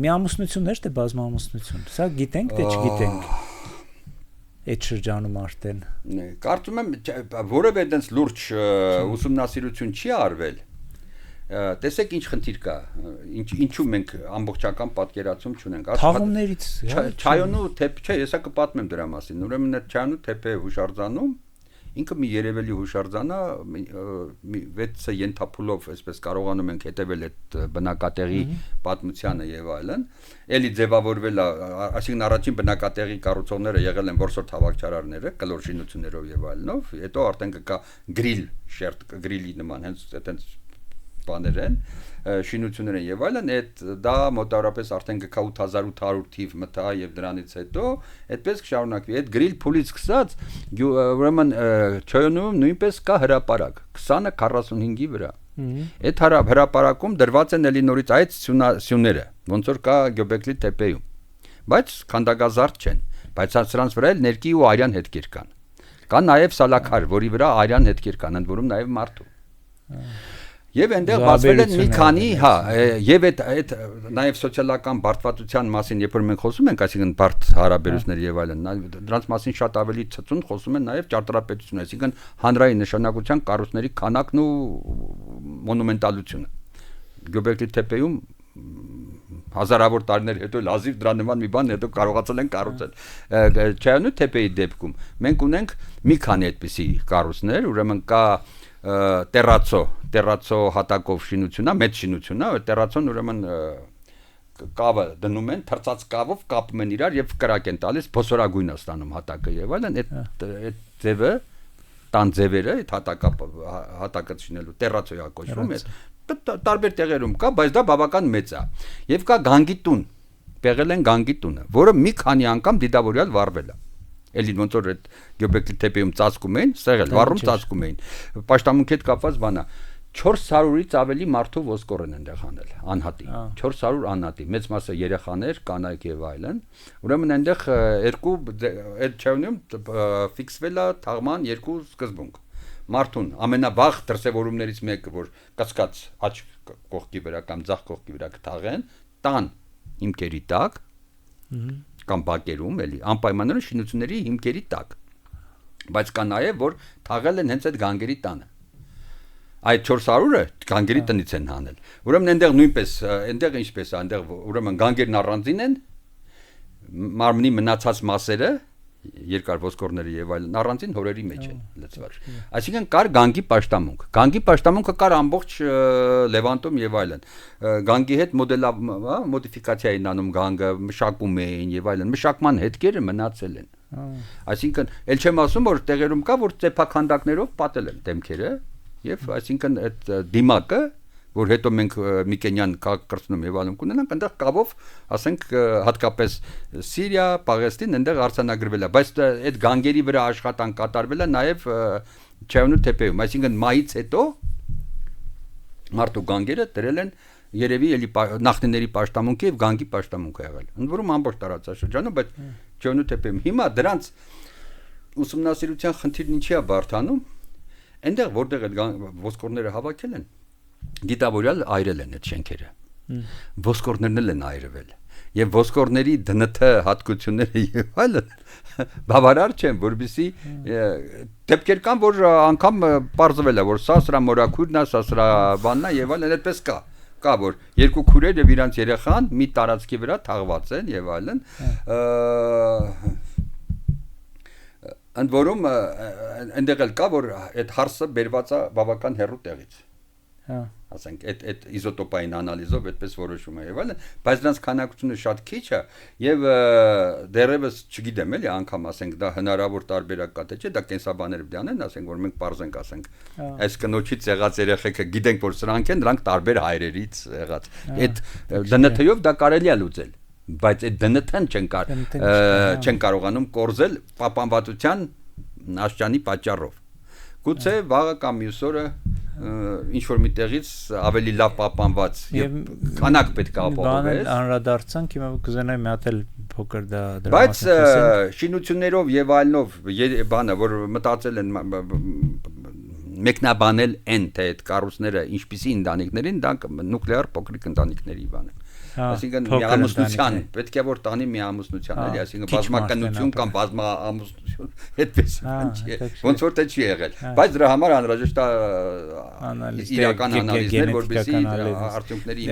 միամուսնություններ թե բազմամուսնություն։ Սա գիտենք թե չգիտենք։ Այդ շրջանում արդեն։ Կարծում եմ որևէ այդպես լուրջ ուսումնասիրություն չի արվել։ Տեսեք ինչ խնդիր կա, ինչու մենք ամբողջական պատկերացում չունենք։ Թաղումներից, Չայոնու թեփ, չէ, հեսա կպատմեմ դրա մասին։ Ուրեմն այդ Չայոնու թեփը հուշարձանում, ինքը մի երևելի հուշարձան է, 6 ենթափուլով, այսպես կարողանում ենք հետևել այդ բնակատեղի պատմությանը եւ այլն։ Էլի ձևավորվել է, այսինքն առաջին բնակատեղի կառուցողները եղել են որսորդ հավաքչարարները, կլոր շինություններով եւ այլնով, հետո արդեն կա գրիլ, շերտ գրիլի նման, հենց այդպես բաներ են, շինություններ են եւ այլն, այդ դա մոտավորապես արդեն կա 8800 թիվ մտա եւ դրանից հետո այդպես կշարունակվի։ Այդ գրիլ փուլից սկսած ուրեմն Չայոնում նույնպես կա հրապարակ 20-ը 45-ի վրա։ Այդ հրապարակում դրված են էլի նորից այդ սյուները, ոնց որ կա Գյոբեկլի թեպեում, բայց քանդակազարդ չեն, բայց սրանց վրա էլ ներկի ու արյան հետքեր կան։ Կա նաեւ սալաքար, որի վրա արյան հետքեր կան, ընդ որում նաեւ մարդու։ Եվ այնտեղ բացվել են մի քանի, հա, եւ այդ նաեւ սոցիալական բարդվածության մասին, երբ որ մենք խոսում ենք, այսինքն բարդ հարաբերություններ եւ այլն, դրանց մասին շատ ավելի ցծուն խոսում են նաեւ ճարտարապետությունը, այսինքն հանրային նշանակության կառույցների քանակն ու մոնումենտալությունը։ Գյոբեկլի թեպեում հազարավոր տարիներ հետո լազիվ դրա նման մի բան հետո կարողացել են կառուցել։ Չայոնու թեպեի դեպքում մենք ունենք մի քանի այդպիսի կառույցներ, ուրեմն կա տերացո հատակով շինությունա, մեծ շինությունա, տերացոն ուրեմն կավը դնում են, թրծած կավով կապում են իրար եւ կրակ են տալիս, փոսորագույն է ստանում հատակը եւ այլն, այդ ձևը, տան ձևերը, այդ հատակը շինելու տերացոյա կոչվում է, տարբեր տեղերում կա, բայց դա բավական մեծ է։ Եվ կա գանգի տուն, պեղել են գանգի տունը, որը մի քանի անգամ դիտավորյալ վառվել է։ Էլի ոնց որ այդ Գյոբեկլի թեպեում ծածկում էին, սեղել, վառում ծածկում էին։ Պաշտամունքի հետ կապված բան է։ 400-ից ավելի մարդու ոսկոր են այնտեղ անել, անհատի։ 400 անհատի, մեծ մասը երեխաներ, կանայք եւ այլն։ Ուրեմն այնտեղ երկու այդ Չայոնում ֆիքսվել է թաղման երկու սկզբունք։ Մարդուն ամենավաղ դրսևորումներից մեկը, որ կասկած աչ կողքի վրա կամ ձախ կողքի վրա կթաղեն, տան հիմքերի տակ կամ բակերում, էլի անպայմանորեն շինությունների հիմքերի տակ։ Բայց կա նաև որ թաղել են հենց այդ գանգերի տանը։ Այդ 400-ը գանգերի տնից են հանել։ Ուրեմն այնտեղ նույնպես, այնտեղ ինչպես է, այնտեղ ուրեմն գանգերն առանձին են, մարմնի մնացած մասերը, երկար ոսկորները եւ այլն առանձին հորերի մեջ են լցված։ Այսինքն կար գանգի պաշտամունք։ Գանգի պաշտամունքը կար ամբողջ Լևանտում եւ այլն։ Գանգի հետ մոդիֆիկացիա էին անում գանգը, մշակում էին եւ այլն։ Մշակման հետքերը մնացել են։ Այսինքն, ել չեմ ասում որ տեղերում կա որ ծեփականդակներով պատել են դեմքերը եւ այսինքն այդ դիմակը որ հետո մենք Միկենյան կրծնում եւ այլն կունենանք, այնտեղ կավով, ասենք, հատկապես Սիրիա, Պաղեստին, այնտեղ արձանագրվել է, բայց այդ գանգերի վրա աշխատանք կատարվել է նաեւ Չայոնու թեպեում, այսինքն մայից հետո մարդու գանգերը դրել են երևի էլի նախնիների պաշտամունքի եւ գանգի պաշտամունք եղել։ Ընդ որում ամբողջ տարածաշրջանում, բայց Չայոնու թեպեում հիմա դրանց ուսումնասիրության խնդիրն ինչի է բարթանում, այնտեղ որտեղ այդ ոսկորները հավաքել են դիտավորյալ այրել են այդ շենքերը։ Ոսկորներն էլ են այրվել։ Եվ ոսկորների դնթ հատկությունները եւ այլն բավարար չեն, որովհետեւ դեպքեր կան, որ անգամ պարզվել է, որ սա սրա մորաքույրն է, սա սրա բանն է եւ այլն, այդպես կա։ Կա որ երկու քուրեր եւ իրանց երեխան մի տարածքի վրա թաղված են եւ այլն։ Ընդ որում այնտեղ էլ կա որ այդ հարսը բերված է բավական հեռու տեղից։ Ասենք այդ իզոտոպային անալիզով այդպես որոշում է եւ այլն, բայց դրանց քանակությունը շատ քիչ է եւ դեռևս չգիտեմ էլի անգամ ասենք դա հնարավոր տարբերակ կա թե չէ, դա կենսաբաները պետք է անեն, ասենք որ մենք parzենք ասենք այս կնոջից եղած երեխեքը գիտենք որ սրանք են, դրանք տարբեր հայրերից եղած։ Այդ դնթ-ով դա կարելի է լուծել, բայց այդ դնթ-ն չեն կարողանում կորզել պապանվածության աշճանի պատճառով։ Գուցե վաղը կամ մյուս օրը ինչ որ մի տեղից ավելի լավ պապանված եւ քանակ պետք է ապահովես։ Անհրադարձանք հիմա կուզենայի մի հատ էլ փոքր դա դրա բայց շինություններով եւ այլնով բանը որ մտածել են մեկնաբանել են թե այդ կառույցները ինչպիսի ընտանիքներին դա նուկլեար փոքրիկ ընտանիքների բան է։ Այսինքն միամուսնության, պետք է որ տանի միամուսնության, էլի, այսինքն բազմակնություն կամ բազմաամուսնություն, այդպես չի։ Ոնց որ թե չի եղել, բայց դրա համար անհրաժեշտ է իրական անալիզներ, որպեսզի արդյունքների